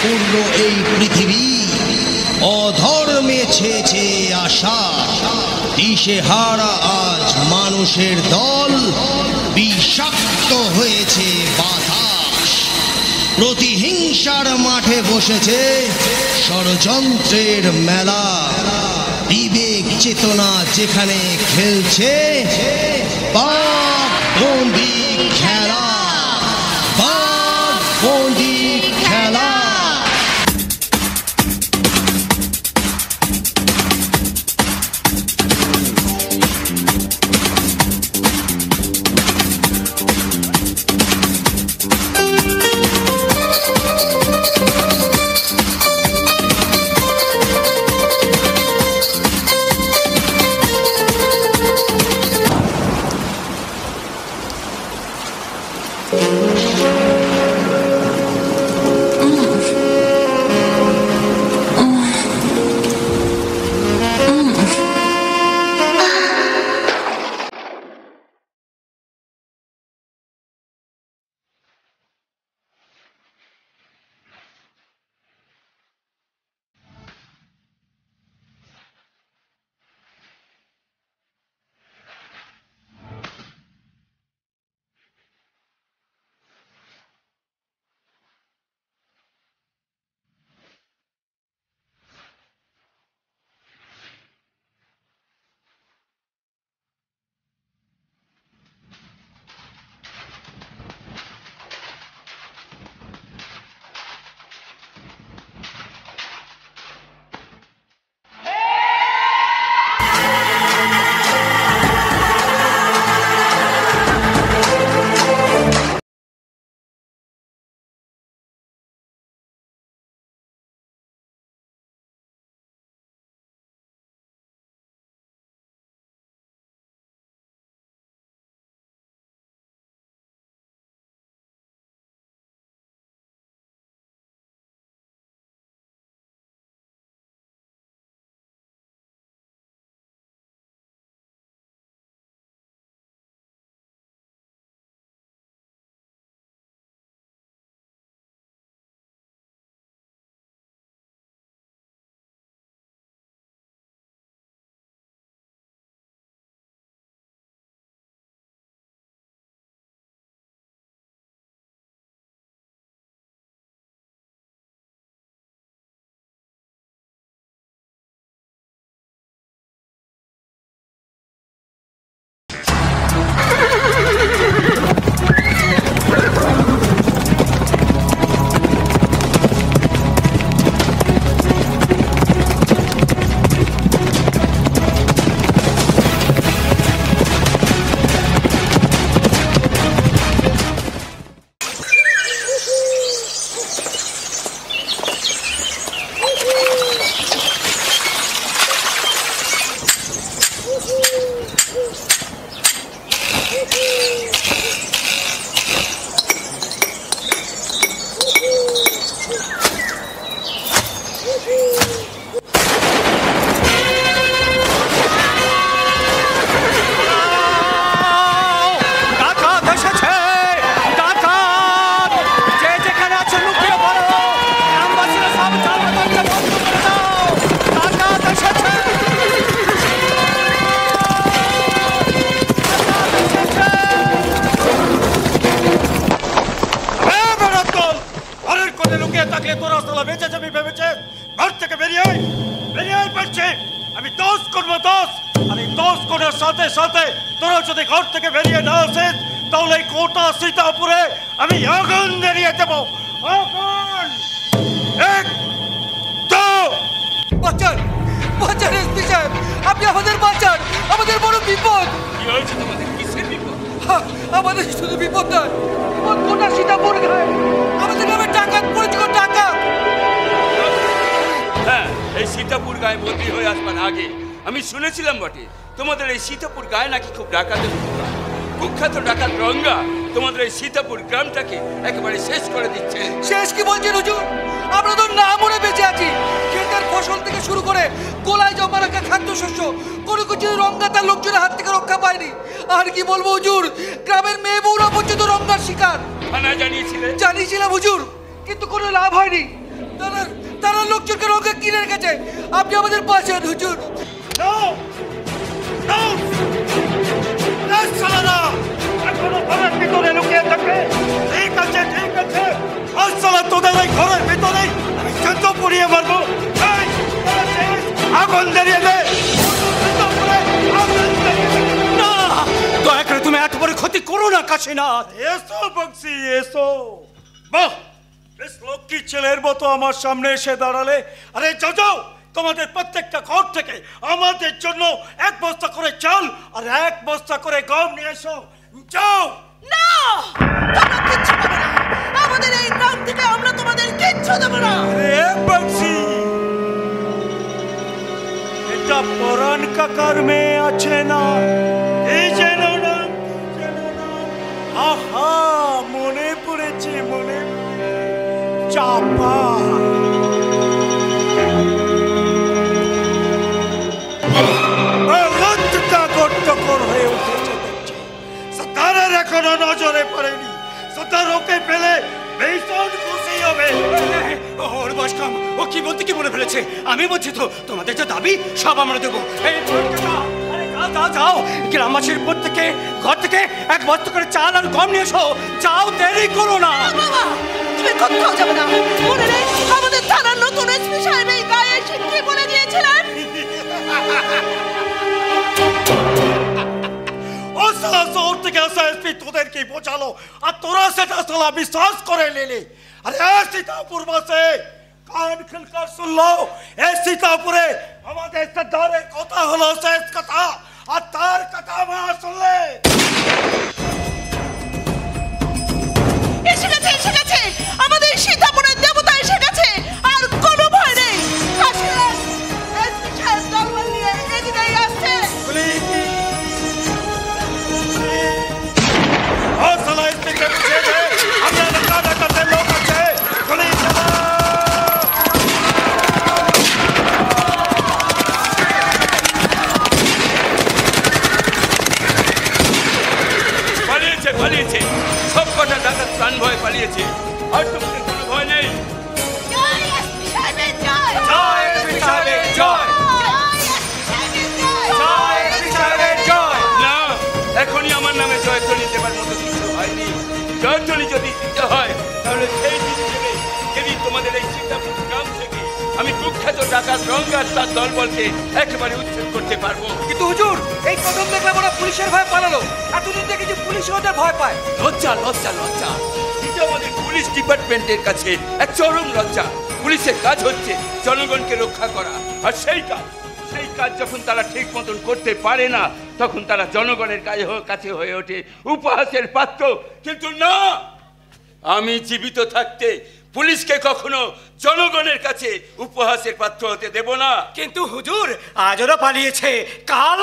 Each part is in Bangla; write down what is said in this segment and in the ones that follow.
পূর্ণ এই পৃথিবী অধর্মে ছেয়েছে আশা। দিশেহারা আজ মানুষের দল, বিষাক্ত হয়েছে বাতাস। প্রতিহিংসার মাঠে বসেছে ষড়যন্ত্রের মেলা। বিবেক চেতনা যেখানে খেলছে বাঘবন্দি খেলা, বাঘবন্দি খেলা। सीतापुर ग्रामটাকে একেবারে শেষ করে দিচ্ছে। শেষ কি বলছেন হুজুর? আমরা তো না মরে বেঁচে আছি। ক্ষেতের ফসল থেকে শুরু করে গোলায় জমা রাখা খাদ্যশস্য কোনো কিছু রঙ্গা তার লোকজনের হাত থেকে রক্ষা পায়নি। আর কি বলবো হুজুর, গ্রামের মেয়ে বউরা পর্যন্ত রঙ্গার শিকার। থানায় জানিয়েছিলেন? জানিয়েছিলাম হুজুর, কিন্তু কোনো লাভ হয়নি। তারা লোকজনকে রঙে কিনে রেখেছে। আপনি আমাদের বাঁচান হুজুর। এখনো ঘরের ভিতরে লুকিয়ে থাকে? ঠিক আছে, ঠিক আছে, আজ সালা তোদের এই ঘরের ভিতরে আমি যুদ্ধ পুড়িয়ে মারবো। আগুন জ্বালিয়ে দে। না, দয়া করে তুমি এত বড় ক্ষতি করো না কাশীনাথ। এসো বংশী, এসো। বাহ, বেশ লক্ষ্মী ছেলের মতো আমার সামনে এসে দাঁড়ালে। আরে যাও যাও, তোমাদের প্রত্যেকটা ঘর থেকে আমাদের জন্য 1 বস্তা করে চাল আর 1 বস্তা করে গম নিয়ে এসো। যাও। না, তোমরা কিচ্ছু পাবে না। আমাদের এই গ্রাম থেকে আমরা তোমাদের কিচ্ছু দেবো না। আরে বংশী, এটা পরাণ কাকার মেয়ে আছে না? এই যেন না, যেন না। আহা, মনে পড়েছে, মনে পড়েছে। চাপা। লজ্জা গর্তকর হয়ে উঠেছে দেখছি। সর্দারের এখনো নজরে পড়েনি। সর্দার ওকে পেলে ভীষণ খুশি হবে। ওর বয়স কম, ও কি বলতে কি বলে ফেলেছে। আমি বলছি তো, তোমাদের যে দাবি সব আমরা দেবো। এই যাও যাও যাও, গ্রামবাসীর প্রত্যেকে ঘর থেকে 1 বস্তা করে চাল আর গম নিয়ে এসো। যাও, দেরি করো না। বাবা, তুমি কোথাও যাবে না। মনে নেই আমাদের থানার নতুন এসপি সাহেব এই গায়ে এসে কি বলে দিয়েছিলেন? ও সালা শহর থেকে আসা এসপি তোদেরকে বোঝালো আর তোরা সেটা সালা বিশ্বাস করে নিলি। আরে সীতাপুর বাসে কান খুলकर सुन लो। এই সীতাপুরে আমাদের সর্দারের কথা হলো শেষ কথা, আর তার কথা মা শুনলে। এসে গেছে, এসে গেছে, আমাদের সীতাপুরের দেবতা এসে গেছে। আর কোনো ভয় নেই। কাশীনাথ এসপি সাহেব তরবারি নিয়ে এদিকেই আসছে। ও সালা এসপিকে বুঝিয়ে দে, আমরা দেখা দেখাতে লোক আছে। গুলি চালা। পালিয়েছে, পালিয়েছে, সব কটা ডাকাত প্রাণ ভয় পালিয়েছে। আর তোমাদের কোনো ভয় নেই। জয় এসপি সাহেবের জয়। জয় এসপি সাহেবের জয়। জয় এসপি সাহেবের জয়। না, এখনই আমার নামে জয়ধ্বনি দেবার মতো কিছু হয়নি। জয়ধ্বনি যদি দিতে হয় তাহলে সেই দিন থেকে, যেদিন তোমাদের এই সীতাপুর গ্রাম থেকে আমি কুখ্যাত ডাকাত রঙ্গার তার দলবলকে একেবারে উচ্ছেদ করতে পারবো। কিন্তু হুজুর, এই প্রথম দেখলাম ওরা পুলিশের ভয় পালালো। এতদিন দেখেছি পুলিশ ওদের ভয় পায়। লজ্জা, লজ্জা, লজ্জা। এটা আমাদের পুলিশ ডিপার্টমেন্টের কাছে এক চরম লজ্জা। পুলিশের কাজ হচ্ছে জনগণকে রক্ষা করা, আর সেই কাজ যখন তারা ঠিক মতন করতে পারে না, তখন তারা জনগণের কাছে হয়ে ওঠে উপহাসের পাত্র। কিন্তু না, আমি জীবিত থাকতে পুলিশকে কখনো জনগণের কাছে উপহাসের পাত্র হতে দেব না। কিন্তু হুজুর, আজ ওরা পালিয়েছে, কাল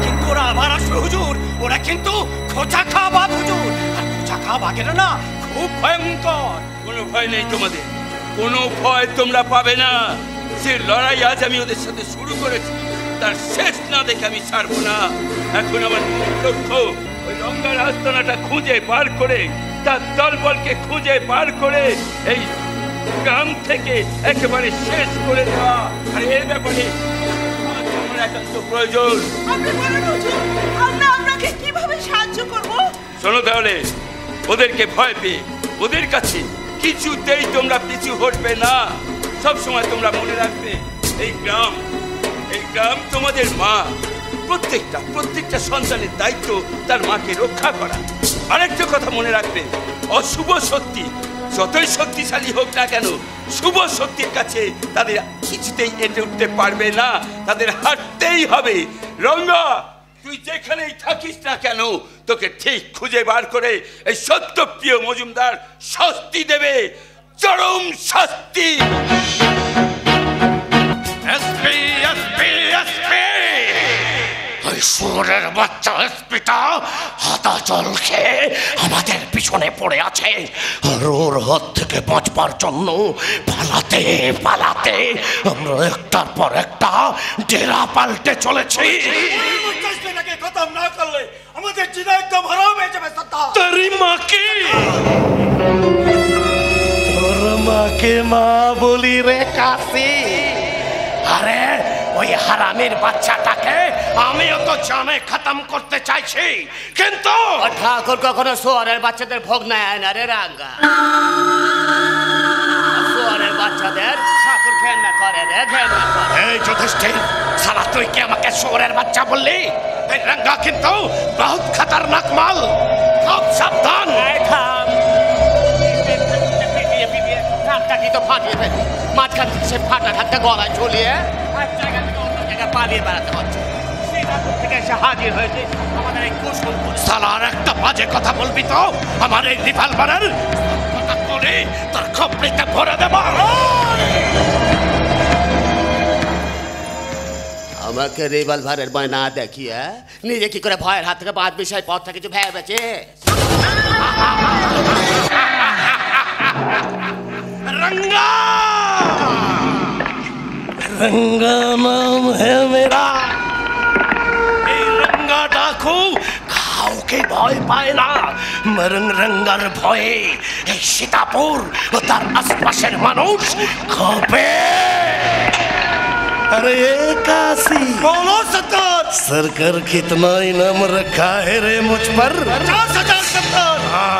কিন্তু ওরা আবার আসবে হুজুর। ওরা কিন্তু খোঁচা খাওয়া বাঘ হুজুর। আর খোঁচা খাওয়া বাঘেরা না খুব ভয়ঙ্কর। কোনো ভয় নেই তোমাদের, কোনো ভয় তোমরা পাবে না। যে লড়াই আজ আমি ওদের সাথে শুরু করেছি, তার শেষ না দেখে আমি ছাড়বো না। এখন আমার লক্ষ্য ওই রঙ্গার আস্তানাটা খুঁজে বার করে, তার দলবলকে খুঁজে বার করে এই গ্রাম থেকে একেবারে শেষ করে দেওয়া। আর এর ব্যাপারে আমার একান্ত প্রয়োজন। আপনি বলেন হুজুর, আমরা আপনাকে কিভাবে সাহায্য করব? শোনো তাহলে, ওদেরকে ভয় পেয়ে ওদের কাছে কিছুতেই তোমরা পিছু হটবে না। সব সময় তোমরা মনে রাখবে, এই গ্রাম তোমাদের মা। প্রত্যেকটা সন্তানের দায়িত্ব তার মাকে রক্ষা করা। আরেকটা কথা মনে রাখবে, অশুভ শক্তি যতই শক্তিশালী হোক না কেন, শুভ শক্তির কাছে তাদের কিছুতেই এঁটে উঠতে পারবে না। তাদের হাঁটতেই হবে। রঙ্গা, তুই যেখানেই থাকিস না কেন, তোকে ঠিক খুঁজে বার করে এই সত্যপ্রিয় মজুমদার শাস্তি দেবে, চরম শাস্তি। ওই শুয়োরের বাচ্চা এসপিটা হাতা জল খেয়ে আমাদের পিছনে পড়ে আছে। আর ওর হাত থেকে বাঁচবার জন্য পালাতে পালাতে আমরা একটার পর একটা ডেরা পাল্টে চলেছি। খতম না করলে আমাদের জিনা একদম হারাম হয়ে যাবে। তেরি মা কি তোমাকে মা বলি রে কাশি। আরে ওই হারামির বাচ্চাটাকে আমিও তো জানে খতম করতে চাইছি, কিন্তু ঠাকুর কখনো সোয়ারের বাচ্চাদের ভোগ নেয় না রে রাঙ্গা। সোয়ারের বাচ্চাদের ঠাকুর ঘেন্না করে রে, ঘেন্না করে। এই যুধিষ্ঠির, সালা তুই কি আমাকে শুয়োরের বাচ্চা বললি? এই রঙ্গা কিন্তু বহুত খতরনাক মাল, খুব সাবধান। ঢাকটাকি তো ফাটিয়ে ফেলি, মাঝখান থেকে সে ফাটা ঢাকটা গলায় ঝুলিয়ে এক জায়গা থেকে অন্য জায়গায় পালিয়ে বেড়াতে হচ্ছে। শ্রীরামপুর থেকে এসে হাজির হয়েছে আমাদের এই কুশল। সালার একটা বাজে কথা বলবি তো আমার এই রিভলভারের কথা বলে তোর খপড়িতে ভরে দেব। আমাকে রিভলভারের ভয় না দেখিয়ে নিজে কি করে ভয়ের হাত থেকে বাঁচবি সেই পথটা কিছু ভেবেছে? रंगा रंगा नाम है मेरा। এই রঙ্গা ডাকু কাউকে ভয় পায় না, বরং রঙ্গার ভয়ে এই সীতাপুর ও তার আশপাশের মানুষ কাঁপে। अरे काशी बोलो सरदार। सरकार कितना इनाम रखा है रे मुझ पर? 50,000 सरदार।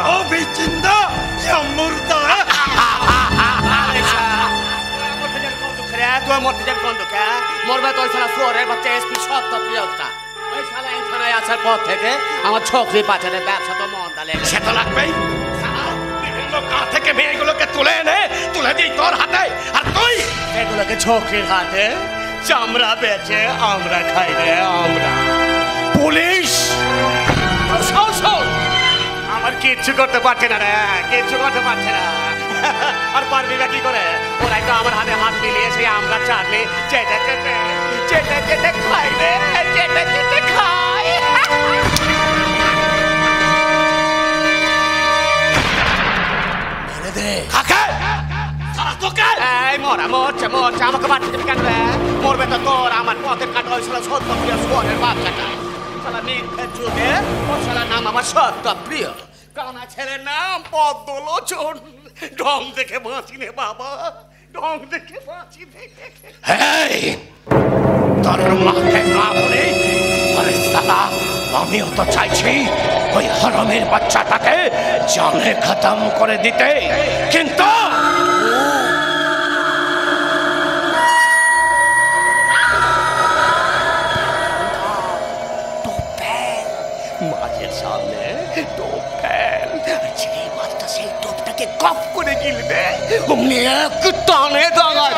वो भी जिंदा या मुर्दा है? মরবে তো সারা সোয়ারের বাচ্চা এসপি সব তো প্রিয়তা। ওই শালা এই থানায় আসার পর থেকে আমার ছোকরি পাচারের ব্যবসা তো মন্দা লেগে। সে তো লাগবেই। বিভিন্ন গা থেকে মেয়েগুলোকে তুলে এনে তুলে দিই তোর হাতে, আর তুই এগুলোকে ছোকরির হাতে চামড়া বেচে আমরা খাই রে আমরা। পুলিশ শোন শোন, আমার কিচ্ছু করতে পারছে না রে, কিচ্ছু করতে পারছে না। আর পারবি না কি করে? ওরাই তো আমার হাতে হাত মিলিয়ে সেই আমরা চাটনি চেটে চেটে চেটে চেটে খাই রে, চেটে চেটে খাই। কাকে সারা তোকে এই মরা মরছে মরছে, আমাকে বাঁচতে দেবে কেন রে? মরবে তো তোর আমার পথের কাটা হয়েছিল সত্য প্রিয় সোয়ারের বাচ্চাটা। শালা মিথ্যে যুগে ও শালার নাম আমার সত্য প্রিয়। কানা ছেলের নাম পদ্মলোচন। ঢং দেখে বাঁচি রে বাবা, ঢং দেখে বাঁচি রে। এই তোর মাকে না বলে, আরে সালা আমিও তো চাইছি ওই হারামের বাচ্চাটাকে জানে খতম করে দিতে, কিন্তু মাঝের সামনে টোপ ফেল, সেই মাছটা সেই টোপটাকে কপ করে গিলবে, অমনি এক টানে দাঁড়ায়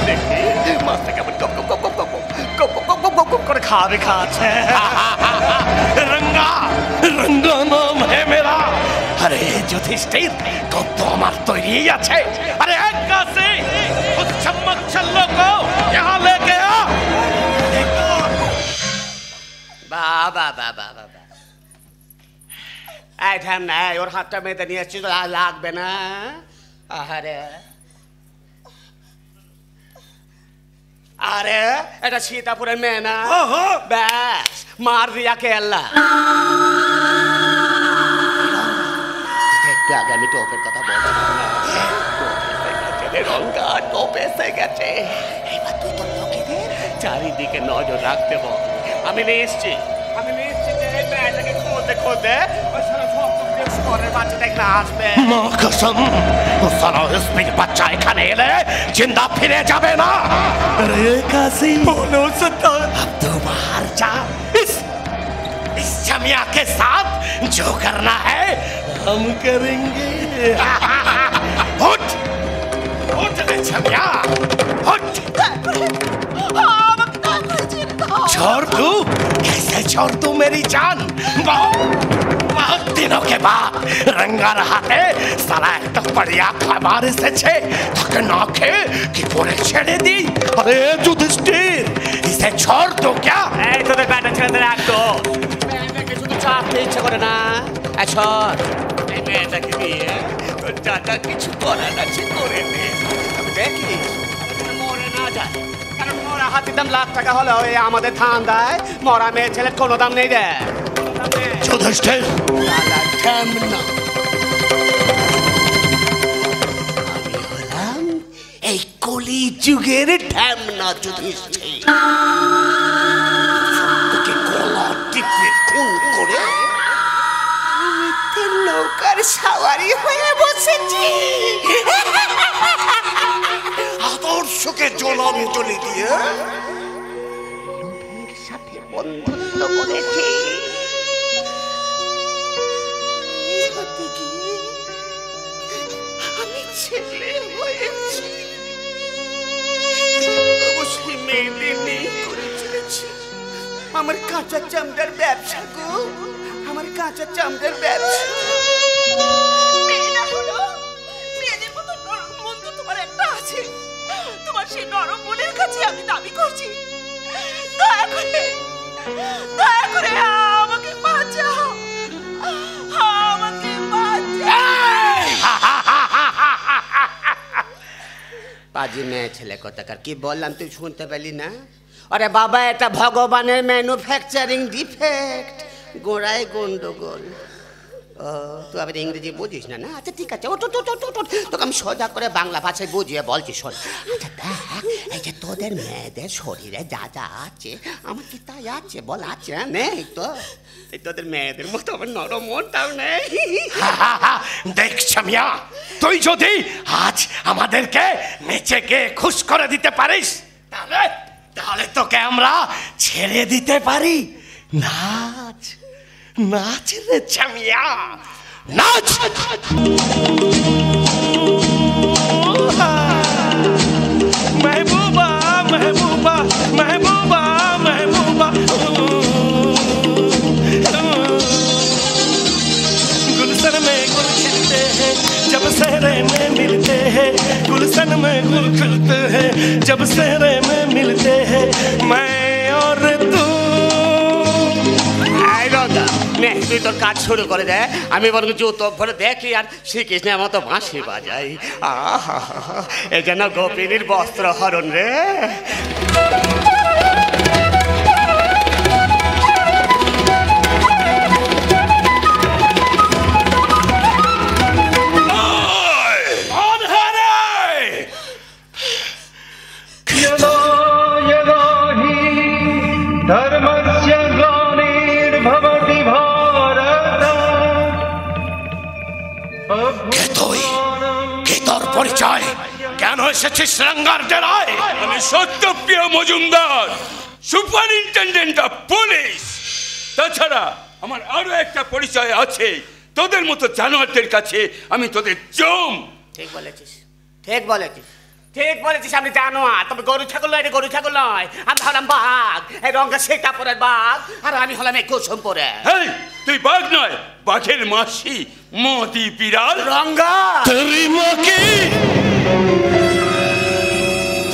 দেখি মাছটা কেমন কপ কপ কপ কপ কপ কপ কপ কপ কপ করে খাবে খাচ্ছে। রঙ্গা রঙ্গা নাম হে মেরা। আরে যুধিষ্ঠির তোর তো আমার তৈরি আছে। আরে এক কাছে উস চম্মক ছল্লো কো यहाँ लेके आ। বাবা বাবা বাবা, এই ধ্যান নাই, ওর হাতটা মেয়েতে নিয়ে এসছি তো লাগবে না। আরে আরে এটা সীতাপুরের মেয়ে না? ব্যাস মার দিয়া কেল্লা। একটু আগে আমি টোপের কথা বলছিলাম, রঙা টোপ এসে গেছে। এবার তুই তোর লোকেদের চারিদিকে নজর রাখতে বল। আমি নিয়ে এসছি যে এই মেয়েটাকে খুঁজতে খুঁজতে ওই সারা শহরের বাচ্চাটা এখানে আসবে। माँ कसम वो साला इसमें बच्चा एखाने एले जिंदा फिरे जाबे ना। अरे काशी बोलो सरदार, अब तो बाहर जा। इस जमिया के साथ जो करना है हम करेंगे। उठ उठ रे जमिया उठ। छोड़ दू कैसे छोड़ दू मेरी जान? बहुत दिनों के बाद रंगार हाथे साला একটা बढ़िया खबर এসেছে, তাকে না খেয়ে কি করে ছেড়ে দিই? अरे युधिष्ठिर इसे छोड़ दो क्या? এই তোদের ব্যাটা ছেলেদের একদম মেয়েটাকে শুধু চাপতে ইচ্ছে করে না। আচ্ছা এই মেয়েটাকে দিয়ে তোর টাকা কিছু করার আছে করে নে। আমি দেখি মরে না যায়, কারণ মরা হাতির দাম লাখ টাকা হলেও এই আমাদের ধান্দায় মরা মেয়ে ছেলের কোনো দাম নেই রে। युधिष्ठिर কলি যুগের ঢ্যামনা যুধিষ্ঠির তোকে গলা টিপে খুন করে মিথ্যের নৌকার সাওয়ারি হয়ে বসেছি। আদর্শকে জলাঞ্জলি দিয়ে লোভের সাথে বন্ধুত্ব করেছি। আমি ছেলে হয়েছি, অবশ্যই মেয়েদের নেই করে চলেছি। আমার কাঁচা চামড়ার ব্যবসা গো, আমার কাঁচা চামড়ার ব্যবসা। মেয়েরা হলো মেয়েদের মতো নরম মন তো তোমার একটা আছে। তোমার সেই নরম মনের কাছে আমি দাবি করছি, দয়া করে আমাকে বাঁচাও, আমাকে বাঁচাও। পাজি মেয়ে ছেলে কোথাকার, কি বললাম তুই শুনতে পেলি না? আরে বাবা, এটা ভগবানের ম্যানুফ্যাকচারিং ডিফেক্ট, গোড়ায় গন্ডগোল। ও তুই আবার ইংরেজি বুঝিস না? না আচ্ছা ঠিক আছে, তোকে আমি সোজা করে বাংলা ভাষায় বুঝিয়ে বলছি শোন। আচ্ছা দেখ, এই যে তোদের মেয়েদের শরীরে যা যা আছে আমার কি তাই আছে? বল আছে? নেই তো? এই তোদের মেয়েদের মতো আমার নরম মনটাও নেই। দেখ সামিয়া, তুই যদি আজ আমাদেরকে নিচে গিয়ে খুশ করে দিতে পারিস তাহলে তোকে আমরা ছেড়ে দিতে পারি। নাচ নাচ রে সামিয়া, নাচ। महबूबा महबूबा महबूबा महबूबा गुलशन में गुल खिलते हैं जब सहरे में मिलते हैं, गुलशन में गुल खिलते हैं जब सहरे में मिलते हैं, मैं और तू। তুই তোর কাজ শুরু করে দে, আমি বরং জুতো ভরে দেখি আর শ্রীকৃষ্ণের মতো বাঁশি বাজাই। আহা, এই যেন গোপিনীর বস্ত্র হরণ রে। পরিচয় কেন এসেছিস রঙ্গার ডেরায়? আমি Satyapriya Majumdar, superintendent of police. তাছাড়া আমার আরো একটা পরিচয় আছে, তোদের মতো জানোয়ারদের কাছে আমি তোদের জম। ঠিক বলেছিস, ঠিক বলেছিস, ঠিক বলেছিস। আমি জানোয়ার, তবে গরু ছাগল নয়, গরু ছাগল নয়। আমি হলাম বাঘ, এই রঙা সেটা পরের বাঘ, আর আমি হলাম এই কুসুম পরে। হেই, তুই বাঘ নয়, বাঘের মাসি মদি বিড়াল। রঙ্গা তেরি মাকে,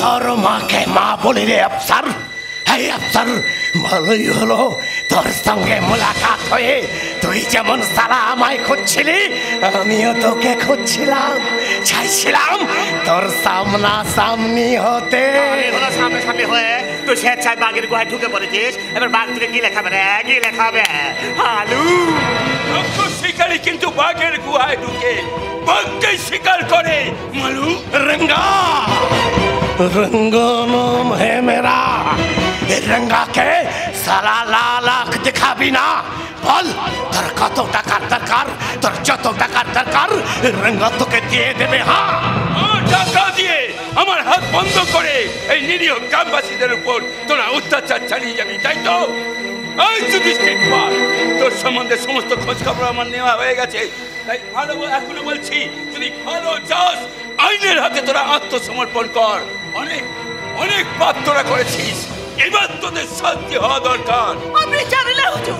তোর মাকে মা বলি রে আফসার। এই আফসার, ভালোই হলো তোর সঙ্গে মোলাকাত হয়ে। তুই যেমন সারা আমায় খুঁজছিলি, আমিও তোকে খুঁজছিলাম। চাইছিলাম তোর সামনা সামনি হতে। সামনে সামনে হয়ে তুই স্বেচ্ছায় বাঘের গুহায় ঢুকে পড়েছিস। এবার বাঘ থেকে কি লেখাবে রে? কি লেখাবে? হালু শিকারি কিন্তু বাঘের গুহায় ঢুকে বাঘকে শিকার করে। মালু रंगा, रंगा नाम है मेरा। रंगा के सारा लाल आँख दिखाबी ना। বল তোর কত টাকার দরকার, তোর যত টাকার দরকার রঙ্গা তোকে দিয়ে দেবে। হ্যাঁ, টাকা দিয়ে আমার হাত বন্ধ করে এই নিরীহ গ্রামবাসীদের উপর তোরা অত্যাচার চালিয়ে যাবি, তাই তো? এই যুধিষ্ঠির পাল, তোর সম্বন্ধে সমস্ত খোঁজ খবর আমার নেওয়া হয়ে গেছে। তাই ভালো এখনো বলছি, যদি ভালো চাস আইনের হাতে তোরা আত্মসমর্পণ কর। অনেক অনেক পাপ তোরা করেছিস, এবার তোদের শান্তি হওয়া দরকার। আপনি জানেন না হুজুর,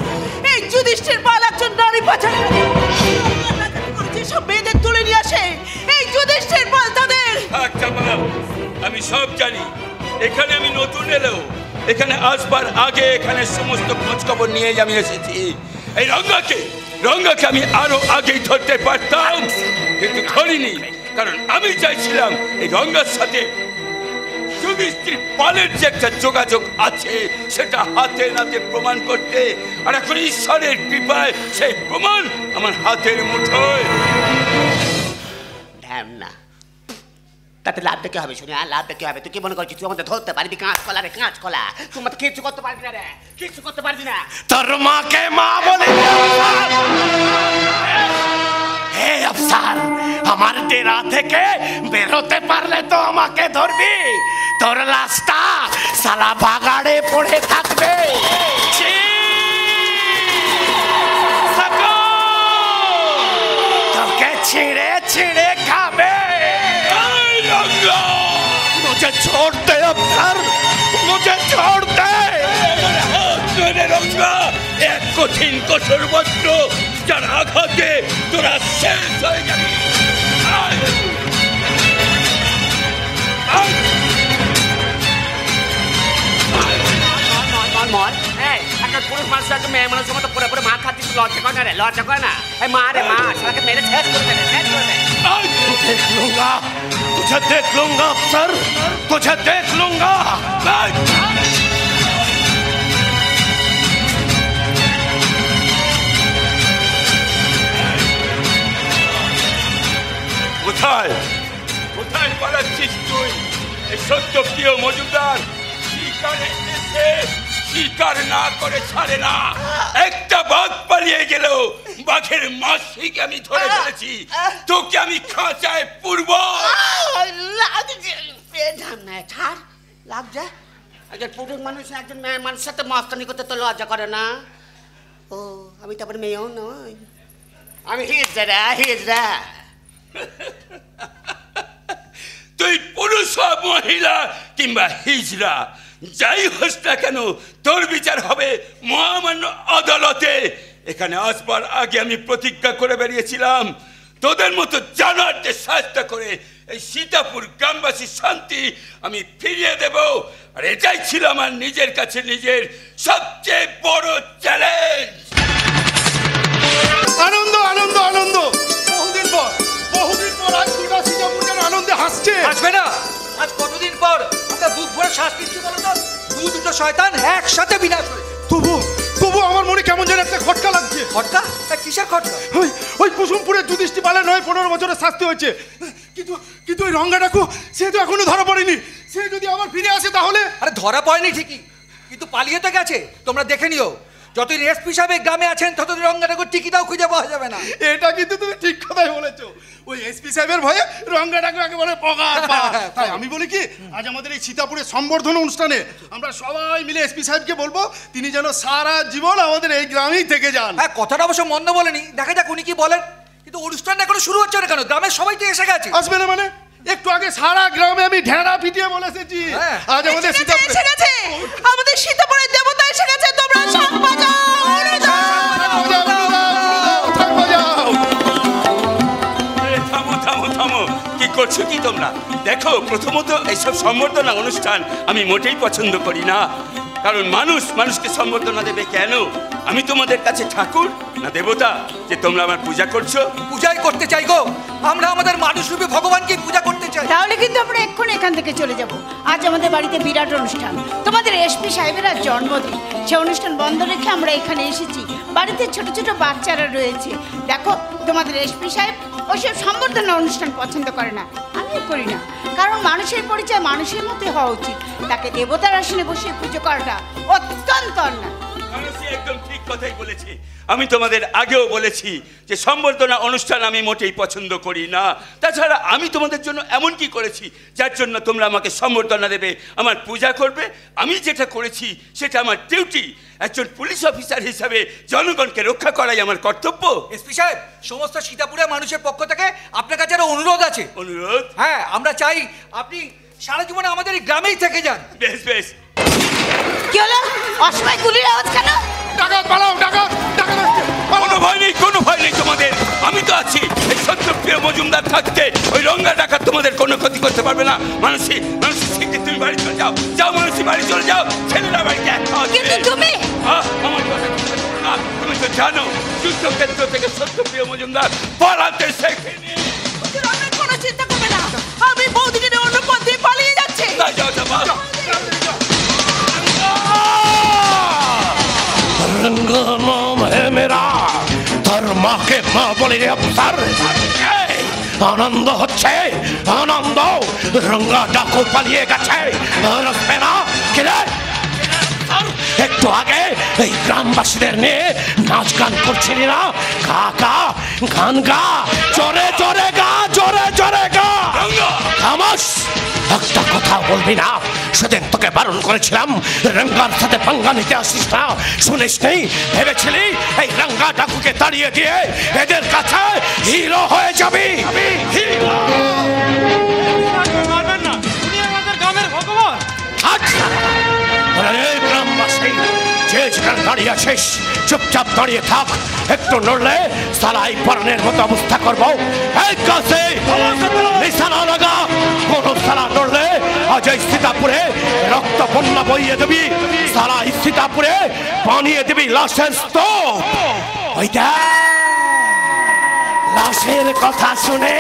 এই যুধিষ্ঠির পাল একজন নারী পাচারকারী। সব মেয়েদের তুলে নিয়ে আসে এই যুধিষ্ঠির পাল তাদের। আমি সব জানি, এখানে আমি নতুন এলেও এখানে আসবার আগে এখানে সমস্ত খোঁজ খবর নিয়ে আমি এসেছি। এই রঙ্গাকে আমি আরো আগেই ধরতে পারতাম, কিন্তু ধরিনি, কারণ আমি চাইছিলাম এই রঙ্গার সাথে যুধিষ্ঠির পালের যে একটা যোগাযোগ আছে সেটা হাতে নাতে প্রমাণ করতে। আর এখন ঈশ্বরের কৃপায় সেই প্রমাণ আমার হাতের মুঠোয়। ঢ্যামনা তাতে লাভ দেখে হবে শুনে, আর লাভ দেখে হবে। তুই কি মনে করছিস তুই আমাদের ধরতে পারবি? কাঁচকলা রে কাঁচকলা, তুই আমাদের কিচ্ছু করতে পারবি না রে, কিচ্ছু করতে পারবি না। তোর মাকে মা বলে হে আফসার, আমার ডেরা থেকে বেরোতে পারলে তো আমাকে ধরবি, তোর লাশটা সালা বাগাড়ে পড়ে থাকবে। তোকে ছিঁড়ে ছিঁড়ে খাবে। मुझे छोड़ दे अफसर, मुझे छोड़ दे। এক কঠিন কঠোর বস্ত্র যার আঘাতে তোরা শেষ হয়ে যাবি। পুরুষ মানুষ মেয়ে মানুষের মতো পরে পরে মা খাচ্ছিস, লজ্জা করে না রে, লজ্জা করে না? মা রে মা, সারাকে মেরে শেষ করে দেবে, শেষ করে দেবে। देख लूंगा, तुझे देख लूंगा अफसर, तुझे देख लूंगा। কোথায় কোথায় পালাচ্ছিস তুই? এই সত্য প্রিয় মজুমদার শিকারে এসে শিকার না করে ছাড়ে না। একটা বাঘ পালিয়ে গেল, বাঘের মাসিকে আমি ধরে ফেলেছি, তোকে আমি খাঁচায় পূর্ব। লাগছে একজন পুরুষ মানুষ একজন মেয়ে মানুষের সাথে মস্তানি করতে তো লজ্জা করে না? ও আমি তারপরে মেয়েও নই, আমি হিজড়া হিজড়া। তুই পুরুষ মহিলা কিংবা হিজড়া যাই হোস না কেন, তোর বিচার হবে মহামান্য আদালতে। এখানে আসবার আগে আমি প্রতিজ্ঞা করে বেরিয়েছিলাম, তোদের মতো জানোয়ারদের শাস্তি করে এই সীতাপুর গ্রামবাসীর শান্তি আমি ফিরিয়ে দেব। আর এটাই ছিল আমার নিজের কাছে নিজের সবচেয়ে বড় চ্যালেঞ্জ। আনন্দ আনন্দ আনন্দ, বহুদিন পর আজ গোটা সীতাপুর যেন আনন্দে হাসছে। আসবে না? আজ কতদিন পর আমরা বুক ভরে শ্বাস নিচ্ছি বলো তো? দুটো শয়তান একসাথে বিনাশ হয়েছে। তবু আমার মনে কেমন যেন একটা খটকা লাগছে। খটকা? কিসের খটকা? ওই কুসুমপুরের যুধিষ্ঠি পালে নয় 15 বছরের শাস্তি হয়েছে, কিন্তু ওই রঙ্গা ডাকু সে তো এখনো ধরা পড়েনি। সে যদি আবার ফিরে আসে তাহলে? আরে ধরা পড়েনি ঠিকই, কিন্তু পালিয়ে তো গেছে। তোমরা দেখে নিও, যতদিন এসপি সাহেব গ্রামে আছেন ততদিন রঙ্গাটাকে টিকিটাও খুঁজে পাওয়া যাবে না। এটা কিন্তু তুমি ঠিক কথাই বলেছো। ওই এসপি সাহেবের ভয়ে রঙ্গাটাকে একেবারে পগার পা। তাই আমি বলি কি, আজ আমাদের এই সীতাপুরের সম্বর্ধনা অনুষ্ঠানে আমরা সবাই মিলে এসপি সাহেবকে বলবো তিনি যেন সারা জীবন আমাদের এই গ্রামেই থেকে যান। হ্যাঁ, কথাটা অবশ্য মন্দ বলেনি, দেখা যাক উনি কি বলেন। কিন্তু অনুষ্ঠানটা এখনো শুরু হচ্ছে না কেন? গ্রামের সবাই তো এসে গেছে। আসবে না মানে? একটু আগে সারা গ্রামে আমি ঢেড়া পিটিয়ে বলে এসেছি আজ আমাদের সীতাপুরে এসে গেছে, আমাদের সীতাপুরের দেবতা এসে গেছে। তোমরা শাক বাজাও, থামো থামো থামো, কি করছো কি তোমরা? দেখো, প্রথমত এইসব সম্বর্ধনা অনুষ্ঠান আমি মোটেই পছন্দ করি না, কারণ মানুষকে সম্বর্ধনা দেবে কেন? আমি তোমাদের কাছে ঠাকুর না দেবতা যে তোমরা আমার পূজা করছো? পূজাই করতে চাই গো, আমরা আমাদের মানুষরূপী ভগবানকে পূজা করতে চাই। তাহলে কিন্তু আমরা এক্ষুনি এখান থেকে চলে যাব। আজ আমাদের বাড়িতে বিরাট অনুষ্ঠান, তোমাদের এসপি সাহেবের আজ জন্মদিন। সে অনুষ্ঠান বন্ধ রেখে আমরা এখানে এসেছি। বাড়িতে ছোট ছোট বাচ্চারা রয়েছে। দেখো, তোমাদের এসপি সাহেব ওসব সম্বর্ধনা অনুষ্ঠান পছন্দ করে না, আমিও করি না, কারণ মানুষের পরিচয় মানুষের মতোই হওয়া উচিত। তাকে দেবতার আসনে বসিয়ে পুজো করাটা অত্যন্ত অন্যায়। একদম ঠিক কথাই বলেছি। আমি তোমাদের আগেও বলেছি যে সম্বর্ধনা অনুষ্ঠান আমি মোটেই পছন্দ করি না। তাছাড়া আমি তোমাদের জন্য এমন কি করেছি যার জন্য তোমরা আমাকে সম্বর্ধনা দেবে, আমার পূজা করবে? আমি যেটা করেছি সেটা আমার ডিউটি। একজন পুলিশ অফিসার হিসাবে জনগণকে রক্ষা করাই আমার কর্তব্য। এসপি সাহেব, সমস্ত সীতাপুরের মানুষের পক্ষ থেকে আপনার কাছে একটা অনুরোধ আছে। অনুরোধ? হ্যাঁ, আমরা চাই আপনি সারা জীবনে আমাদের এই গ্রামেই থেকে যান। বেশ বেশ। কি হলো? অসময় গুলির আওয়াজ কেন? ডাকাত পালাও, ডাকাত কোনো ভয় নেই, কোনো ভয় নেই তোমাদের, আমি তো আছি। এই সত্যপ্রিয় মজুমদার থাকতে ওই রঙ্গা ডাকাত তোমাদের কোনো ক্ষতি করতে পারবে না। মানুষই শিখে তুমি বাড়ি চলে যাও, যাও মানুষই বাড়ি চলে যাও, ছেলেরা বাড়িতে একা আছে। কিন্তু তুমি আমার কথা না, তুমি তো জানো যুদ্ধক্ষেত্র থেকে সত্যপ্রিয় মজুমদার পালাতে শেখেনি। কোনো চিন্তা করবে না, আমি বৌদিকে অন্য পথ দিয়ে পালিয়ে যাচ্ছি। যাও যাও যাও। रंगा नाम है मेरा, धर्मा के माँ बोले अफसर। আনন্দ হচ্ছে, আনন্দ। রঙ্গা ডাকু পালিয়ে গেছে, রসবে না কিরে? একটু আগে এই গ্রামবাসীদের নিয়ে নাচ গান করছিলি না? গা গা, গান গা, জোরে জোরে গা, জোরে জোরে গা। খামোশ, একটা কথা বলবি না। সেদিন তোকে বারণ করেছিলাম রঙ্গার সাথে পাঙ্গা নিতে আসিস না, শুনিস নি? ভেবেছিলি এই রঙ্গা ডাকুকে তাড়িয়ে দিয়ে এদের কাছে হিরো হয়ে যাবি? মারবেন না, উনি আমাদের গ্রামের ভগবান। আচ্ছা, গ্রামবাসী যে যেখানে দাঁড়িয়ে আছিস চুপচাপ দাঁড়িয়ে থাক। একটু নড়লে সালাই পরানের মতো অবস্থা করবো। এই কাছে নিশানা লাগা, কোন সালা নড়লে আজ এই সীতাপুরে রক্ত বন্যা বইয়ে দেবি। সারা এই সীতাপুরে বানিয়ে দিবি লাশের স্তূপ। ওই লাশের কথা শুনে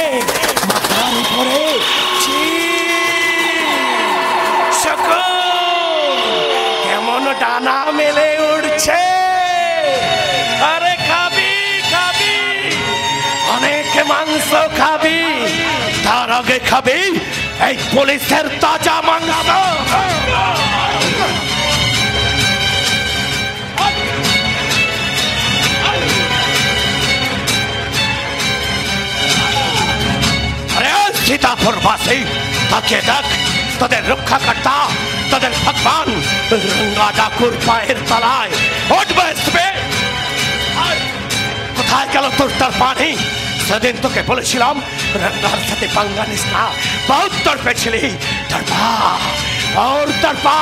মাথার উপরে কেমন ডানা মেলে উঠছে। আরে খাবি খাবি, অনেক মাংস খাবি, তার আগে খাবি এই পুলিশের তাজা মাংস। আরে সীতাপুরবাসী তাকিয়ে দেখ, তাদের রক্ষাকর্তা, তাদের ভগবান রঙ্গা ডাকুর পায়ের তলায় উঠবে। কোথায় গেল তোর তার পানি? সেদিন তোকে বলেছিলাম রঙ্গার সাথে পাঙ্গা নিস না, বহুত তড়পেছিলি। তড়পা আর তড়পা।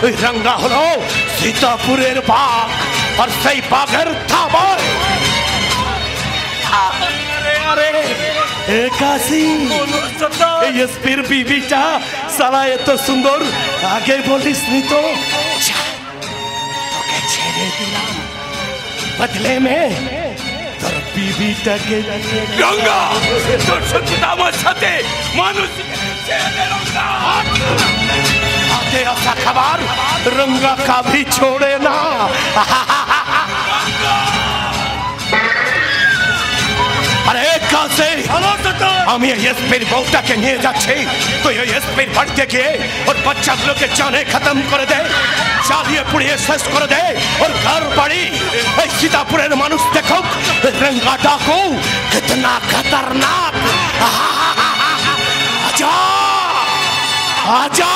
ওই রঙ্গা হলো সীতাপুরের বাঘ, আর সেই বাঘের থাবা। এসপির বিবিটা সালা এত সুন্দর, আগে বলিস নি তো। তোকে ছেড়ে দিলাম, বদলে মে তোর বিবিটাকে। রঙ্গা, তোর শত্রুতা আমার সাথে। মানুষ হাতে আসা খাবার রঙ্গা কাভি ছোড়ে না। আরে কাছে আমি এসপির বউটাকে নিয়ে যাচ্ছি। তুই ওই এসপির বাড়িতে গিয়ে ওর বাচ্চাগুলোকে জানে খতম করে দে, জ্বালিয়ে পুড়িয়ে শেষ করে দে। ওর ঘর বাড়ি এই সীতাপুরের মানুষ দেখুক রঙ্গা ডাকু কিতনা খতরনাক। আজা আজা